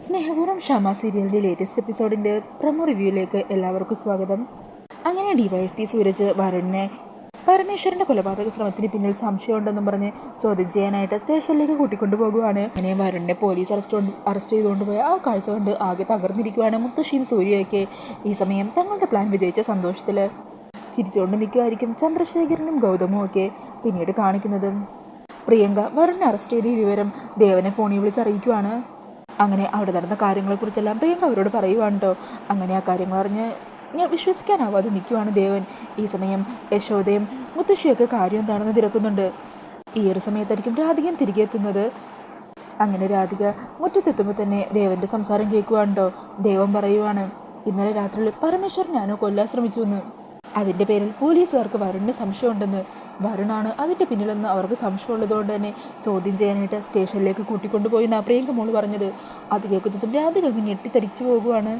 സ്നേഹപൂർവ്വം ഷമ സീരിയലിൻ്റെ latest എപ്പിസോഡിൻ്റെ promo റിവ്യൂയിലേക്ക് എല്ലാവർക്കും സ്വാഗതം. അങ്ങനെ ഡിവൈഎസ്പി സൂരജ് വരുണിനെ പരമേശ്വരൻ്റെ കൊലപാതക ശ്രമത്തിന് പിന്നിൽ സംശയമുണ്ടെന്നും പറഞ്ഞ് ചോദ്യം ചെയ്യാനായിട്ട് സ്റ്റേഷനിലേക്ക് കൂട്ടിക്കൊണ്ടു പോകുവാണ്. അങ്ങനെ വരുണിനെ പോലീസ് അറസ്റ്റ് ചെയ്തുകൊണ്ടുപോയ ആ കാഴ്ച കൊണ്ട് ആകെ തകർന്നിരിക്കുവാണ് മുത്തശ്ശിയും സൂര്യയൊക്കെ. ഈ സമയം തങ്ങളുടെ പ്ലാൻ വിജയിച്ച സന്തോഷത്തിൽ ചിരിച്ചുകൊണ്ട് നിൽക്കുമായിരിക്കും ചന്ദ്രശേഖരനും ഗൗതമും ഒക്കെ. പിന്നീട് കാണിക്കുന്നത് പ്രിയങ്ക വരുണിനെ അറസ്റ്റ് ചെയ്ത ഈ വിവരം ദേവനെ ഫോണിൽ വിളിച്ചറിയിക്കുവാണ്. അങ്ങനെ അവിടെ നടന്ന കാര്യങ്ങളെക്കുറിച്ചെല്ലാം പ്രിയങ്ക അവരോട് പറയുവാണ് കേട്ടോ. അങ്ങനെ ആ കാര്യങ്ങൾ അറിഞ്ഞ് ഞാൻ വിശ്വസിക്കാനാവാതെ നിൽക്കുവാണ് ദേവൻ. ഈ സമയം യശോദയും മുത്തശ്ശിയൊക്കെ കാര്യം എന്താണെന്ന് തിരക്കുന്നുണ്ട്. ഈ ഒരു സമയത്തായിരിക്കും രാധികയും തിരികെ എത്തുന്നത്. അങ്ങനെ രാധിക മുറ്റത്തെത്തുമ്പോൾ തന്നെ ദേവൻ്റെ സംസാരം കേൾക്കുവാണ്ടോ. ദേവൻ പറയുവാണ്, ഇന്നലെ രാത്രിയിൽ പരമേശ്വരൻ ഞാനോ കൊല്ലാൻ ശ്രമിച്ചു എന്ന്. അതിൻ്റെ പേരിൽ പോലീസുകാർക്ക് വരുണിന് സംശയമുണ്ടെന്ന്. വരുണാണ് അതിൻ്റെ പിന്നിലെന്ന് അവർക്ക് സംശയമുള്ളതുകൊണ്ട് തന്നെ ചോദ്യം ചെയ്യാനായിട്ട് സ്റ്റേഷനിലേക്ക് കൂട്ടിക്കൊണ്ടുപോയി എന്നാണ് പ്രിയങ്ക മോള് പറഞ്ഞത്. അത് കേൾക്കുന്നതും രാധിക അങ്ങ് ഞെട്ടിത്തരിച്ചു പോകുവാണ്.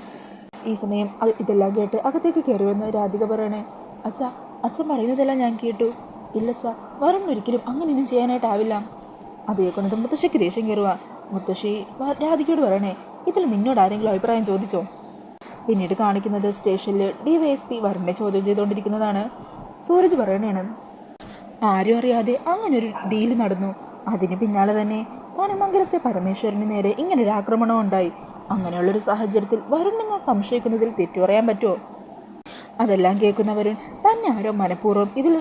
ഈ സമയം ഇതെല്ലാം കേട്ട് അകത്തേക്ക് കയറി വന്ന് രാധിക പറയണേ, അച്ഛൻ പറയുന്നതെല്ലാം ഞാൻ കേട്ടു. ഇല്ലച്ചാ, വരുൺ ഒരിക്കലും അങ്ങനെയൊന്നും ചെയ്യാനായിട്ടാവില്ല. അത് കേൾക്കുന്നതും മുത്തശ്ശിക്ക് ദേഷ്യം കയറുക. മുത്തശ്ശി രാധികയോട് പറയണേ, ഇതിൽ നിന്നോട് ആരെങ്കിലും അഭിപ്രായം ചോദിച്ചോ? പിന്നീട് കാണിക്കുന്നത് സ്റ്റേഷനിൽ ഡിവൈഎസ്പി വരുണിനെ ചോദ്യം ചെയ്തുകൊണ്ടിരിക്കുന്നതാണ്. സൂരജ് പറയണേണ്, ആരും അറിയാതെ അങ്ങനൊരു ഡീല് നടന്നു. അതിന് പിന്നാലെ തന്നെ കണിമംഗലത്തെ പരമേശ്വരന് നേരെ ഇങ്ങനൊരു ആക്രമണം ഉണ്ടായി. അങ്ങനെയുള്ളൊരു സാഹചര്യത്തിൽ വരുണിനെ ഞാൻ സംശയിക്കുന്നതിൽ തെറ്റു പറയാൻ പറ്റുമോ? അതെല്ലാം കേൾക്കുന്നവരും തന്നെ ആരോ മനഃപൂർവ്വം ഇതിൽ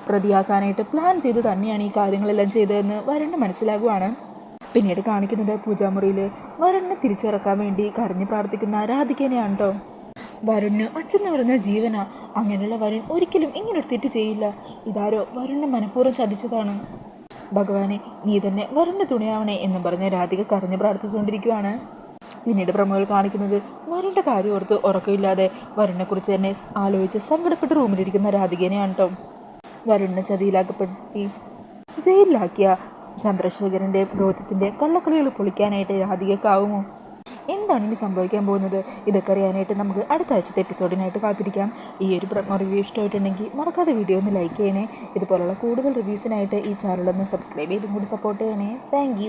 പ്രതിയാക്കാനായിട്ട് പ്ലാൻ ചെയ്ത് തന്നെയാണ് ഈ കാര്യങ്ങളെല്ലാം ചെയ്തതെന്ന് വരുണിന് മനസ്സിലാകുവാണ്. പിന്നീട് കാണിക്കുന്നത് പൂജാമുറിയിൽ വരുണിനെ തിരിച്ചിറക്കാൻ വേണ്ടി കരഞ്ഞു പ്രാർത്ഥിക്കുന്ന രാധികനെയാണ് കേട്ടോ. വരുണിന് അച്ഛന്ന് പറഞ്ഞ ജീവനാ. അങ്ങനെയുള്ള വരുൺ ഒരിക്കലും ഇങ്ങനൊരു തെറ്റ് ചെയ്യില്ല. ഇതാരോ വരുണിനെ മനഃപൂർവ്വം ചതിച്ചതാണ്. ഭഗവാനെ, നീ തന്നെ വരുണിന് തുണയാവണേ എന്നും പറഞ്ഞ് രാധിക കരഞ്ഞു പ്രാർത്ഥിച്ചുകൊണ്ടിരിക്കുകയാണ്. പിന്നീട് പ്രമുഖർ കാണിക്കുന്നത് വരുണിൻ്റെ കാര്യം ഓർത്ത് ഉറക്കമില്ലാതെ വരുണിനെക്കുറിച്ച് തന്നെ ആലോചിച്ച് സങ്കടപ്പെട്ട് റൂമിലിരിക്കുന്ന രാധികനെയാണ് കേട്ടോ. വരുണിനെ ചതിയിലാക്കപ്പെടുത്തി ജയിലിലാക്കിയ ചന്ദ്രശേഖരൻ്റെ ഗൗതത്തിൻ്റെ കള്ളക്കളികൾ പൊളിക്കാനായിട്ട് രാധികക്കാവുമോ? എന്താണ് ഇനി സംഭവിക്കാൻ പോകുന്നത്? ഇതൊക്കെ അറിയാനായിട്ട് നമുക്ക് അടുത്ത ആഴ്ചത്തെ എപ്പിസോഡിനായിട്ട് കാത്തിരിക്കാം. ഈ ഒരു റിവ്യൂ ഇഷ്ടമായിട്ടുണ്ടെങ്കിൽ മറക്കാതെ വീഡിയോ ഒന്ന് ലൈക്ക് ചെയ്യണേ. ഇതുപോലുള്ള കൂടുതൽ റിവ്യൂസിനായിട്ട് ഈ ചാനലൊന്ന് സബ്സ്ക്രൈബ് ചെയ്തും കൂടി സപ്പോർട്ട് ചെയ്യണേ. താങ്ക്